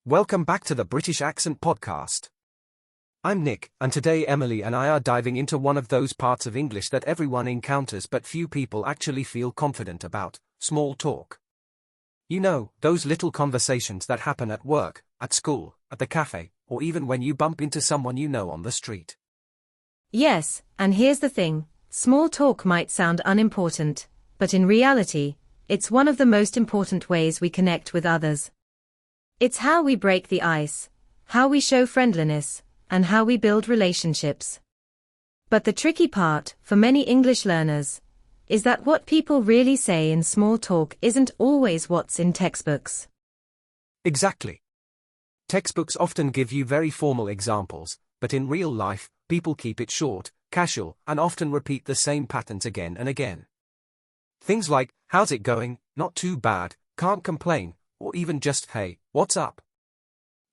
Welcome back to the British Accent Podcast. I'm Nick, and today Emily and I are diving into one of those parts of English that everyone encounters but few people actually feel confident about: small talk. You know, those little conversations that happen at work, at school, at the cafe, or even when you bump into someone you know on the street. Yes, and here's the thing, small talk might sound unimportant, but in reality, it's one of the most important ways we connect with others. It's how we break the ice, how we show friendliness, and how we build relationships. But the tricky part, for many English learners, is that what people really say in small talk isn't always what's in textbooks. Exactly. Textbooks often give you very formal examples, but in real life, people keep it short, casual, and often repeat the same patterns again and again. Things like, "How's it going? Not too bad, can't complain," or even just, "Hey, what's up?"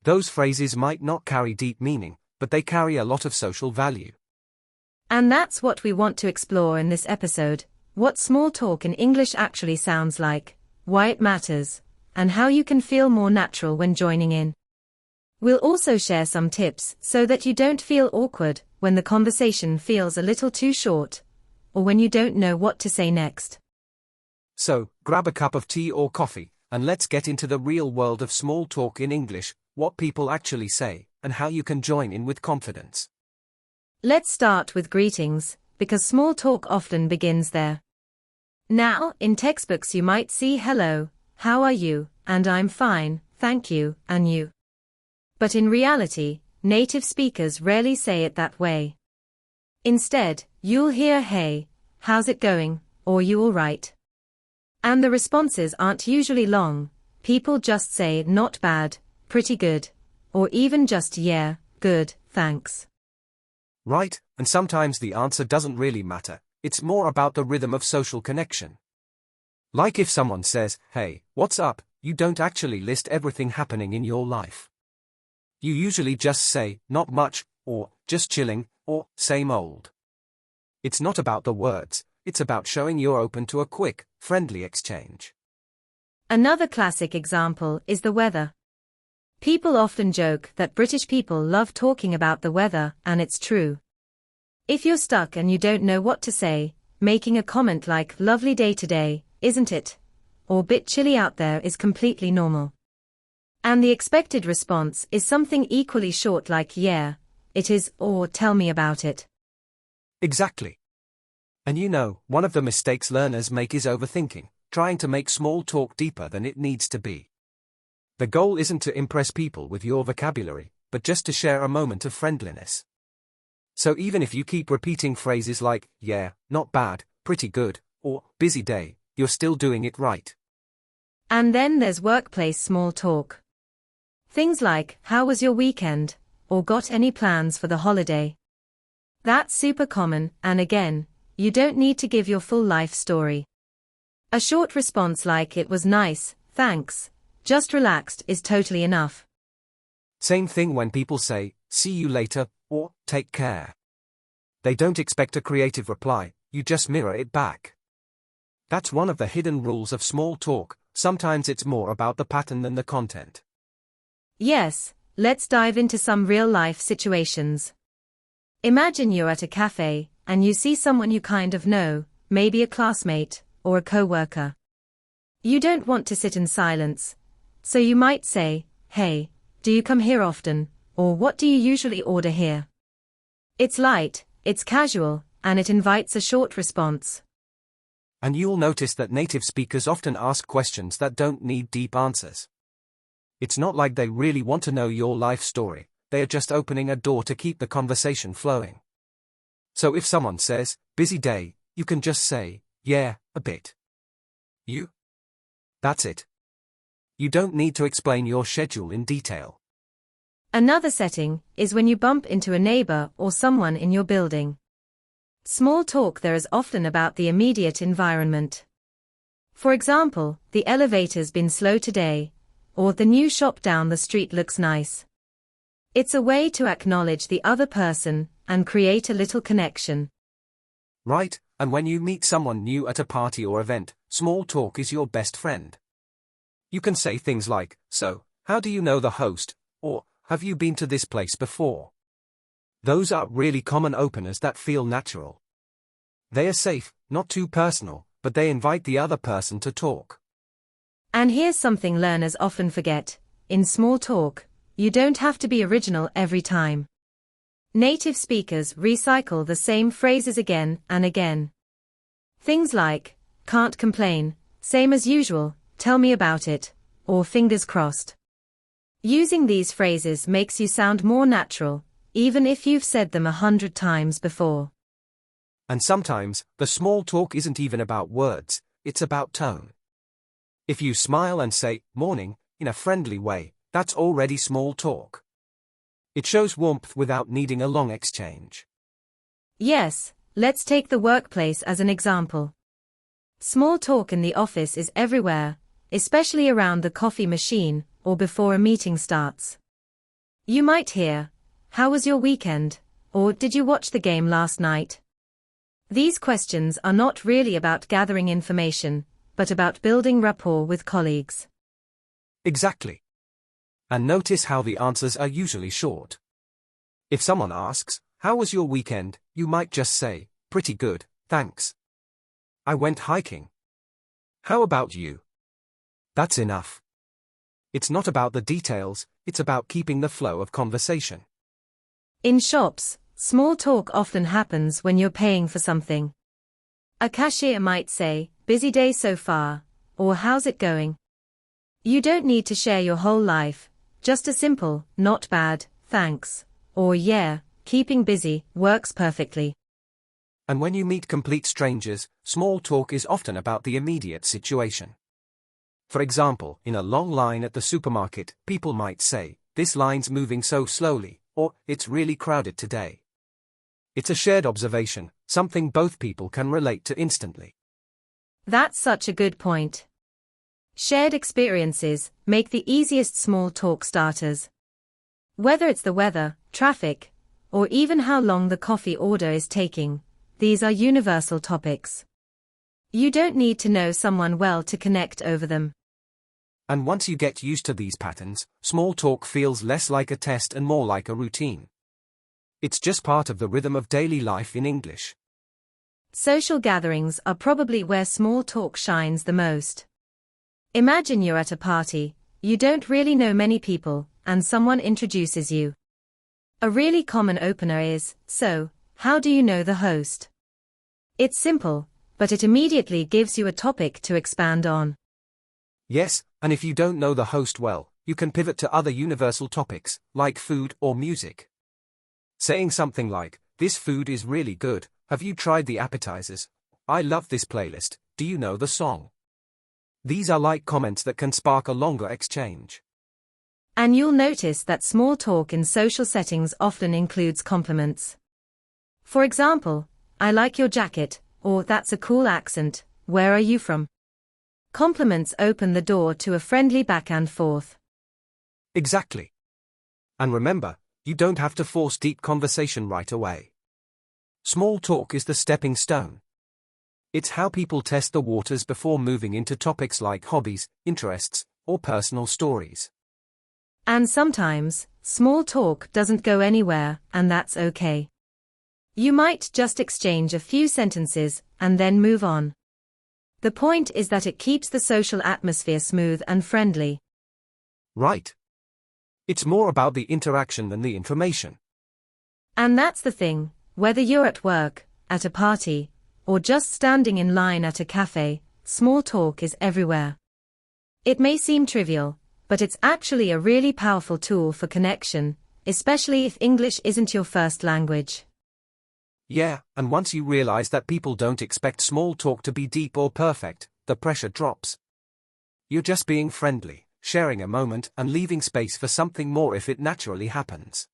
Those phrases might not carry deep meaning, but they carry a lot of social value. And that's what we want to explore in this episode: what small talk in English actually sounds like, why it matters, and how you can feel more natural when joining in. We'll also share some tips so that you don't feel awkward when the conversation feels a little too short, or when you don't know what to say next. So, grab a cup of tea or coffee, and let's get into the real world of small talk in English, what people actually say, and how you can join in with confidence. Let's start with greetings, because small talk often begins there. Now, in textbooks you might see "Hello, how are you?" and "I'm fine, thank you, and you?" But in reality, native speakers rarely say it that way. Instead, you'll hear "Hey, how's it going?" or "You all right?" And the responses aren't usually long. People just say "not bad," "pretty good," or even just "yeah, good, thanks." Right, and sometimes the answer doesn't really matter, it's more about the rhythm of social connection. Like if someone says, "Hey, what's up?" you don't actually list everything happening in your life. You usually just say, "Not much," or "just chilling," or "same old." It's not about the words, it's about showing you're open to a quick, friendly exchange. Another classic example is the weather. People often joke that British people love talking about the weather, and it's true. If you're stuck and you don't know what to say, making a comment like "lovely day today, isn't it?" or "bit chilly out there" is completely normal. And the expected response is something equally short like "yeah, it is," or "tell me about it." Exactly. And you know, one of the mistakes learners make is overthinking, trying to make small talk deeper than it needs to be. The goal isn't to impress people with your vocabulary, but just to share a moment of friendliness. So even if you keep repeating phrases like "yeah, not bad, pretty good," or "busy day," you're still doing it right. And then there's workplace small talk. Things like "how was your weekend?" or "got any plans for the holiday?" That's super common, and again, you don't need to give your full life story. A short response like "it was nice, thanks, just relaxed" is totally enough. Same thing when people say, "see you later," or "take care." They don't expect a creative reply, you just mirror it back. That's one of the hidden rules of small talk, sometimes it's more about the pattern than the content. Yes, let's dive into some real-life situations. Imagine you're at a cafe, and you see someone you kind of know, maybe a classmate, or a co-worker. You don't want to sit in silence, so you might say, "Hey, do you come here often?" or "what do you usually order here?" It's light, it's casual, and it invites a short response. And you'll notice that native speakers often ask questions that don't need deep answers. It's not like they really want to know your life story, they are just opening a door to keep the conversation flowing. So if someone says, "busy day," you can just say, "yeah, a bit." You? That's it. You don't need to explain your schedule in detail. Another setting is when you bump into a neighbor or someone in your building. Small talk there is often about the immediate environment. For example, "the elevator's been slow today," or "the new shop down the street looks nice." It's a way to acknowledge the other person and create a little connection. Right, and when you meet someone new at a party or event, small talk is your best friend. You can say things like, "So, how do you know the host, or have you been to this place before? Those are really common openers that feel natural. They are safe, not too personal, but they invite the other person to talk. And here's something learners often forget. In small talk, you don't have to be original every time. Native speakers recycle the same phrases again and again. Things like, can't complain, same as usual, tell me about it, or fingers crossed. Using these phrases makes you sound more natural, even if you've said them 100 times before. And sometimes, the small talk isn't even about words, it's about tone. If you smile and say, morning, in a friendly way, that's already small talk. It shows warmth without needing a long exchange. Yes, let's take the workplace as an example. Small talk in the office is everywhere, especially around the coffee machine or before a meeting starts. You might hear, how was your weekend? Or did you watch the game last night? These questions are not really about gathering information, but about building rapport with colleagues. Exactly. And notice how the answers are usually short. If someone asks, how was your weekend, you might just say, pretty good, thanks. I went hiking. How about you? That's enough. It's not about the details, it's about keeping the flow of conversation. In shops, small talk often happens when you're paying for something. A cashier might say, busy day so far, or how's it going? You don't need to share your whole life, just a simple, not bad, thanks, or yeah, keeping busy, works perfectly. And when you meet complete strangers, small talk is often about the immediate situation. For example, in a long line at the supermarket, people might say, this line's moving so slowly, or it's really crowded today. It's a shared observation, something both people can relate to instantly. That's such a good point. Shared experiences make the easiest small talk starters. Whether it's the weather, traffic, or even how long the coffee order is taking, these are universal topics. You don't need to know someone well to connect over them. And once you get used to these patterns, small talk feels less like a test and more like a routine. It's just part of the rhythm of daily life in English. Social gatherings are probably where small talk shines the most. Imagine you're at a party, you don't really know many people, and someone introduces you. A really common opener is, so, how do you know the host? It's simple, but it immediately gives you a topic to expand on. Yes, and if you don't know the host well, you can pivot to other universal topics, like food or music. Saying something like, this food is really good, have you tried the appetizers? I love this playlist, do you know the song? These are like comments that can spark a longer exchange. And you'll notice that small talk in social settings often includes compliments. For example, I like your jacket, or that's a cool accent, where are you from? Compliments open the door to a friendly back and forth. Exactly. And remember, you don't have to force deep conversation right away. Small talk is the stepping stone. It's how people test the waters before moving into topics like hobbies, interests, or personal stories. And sometimes, small talk doesn't go anywhere, and that's okay. You might just exchange a few sentences, and then move on. The point is that it keeps the social atmosphere smooth and friendly. Right. It's more about the interaction than the information. And that's the thing, whether you're at work, at a party, or just standing in line at a cafe, small talk is everywhere. It may seem trivial, but it's actually a really powerful tool for connection, especially if English isn't your first language. Yeah, and once you realize that people don't expect small talk to be deep or perfect, the pressure drops. You're just being friendly, sharing a moment and leaving space for something more if it naturally happens.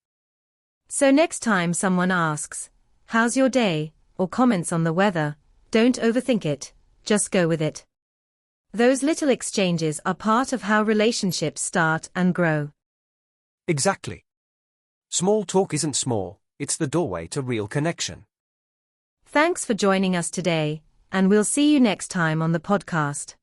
So next time someone asks, how's your day, or comments on the weather, don't overthink it, just go with it. Those little exchanges are part of how relationships start and grow. Exactly. Small talk isn't small, it's the doorway to real connection. Thanks for joining us today, and we'll see you next time on the podcast.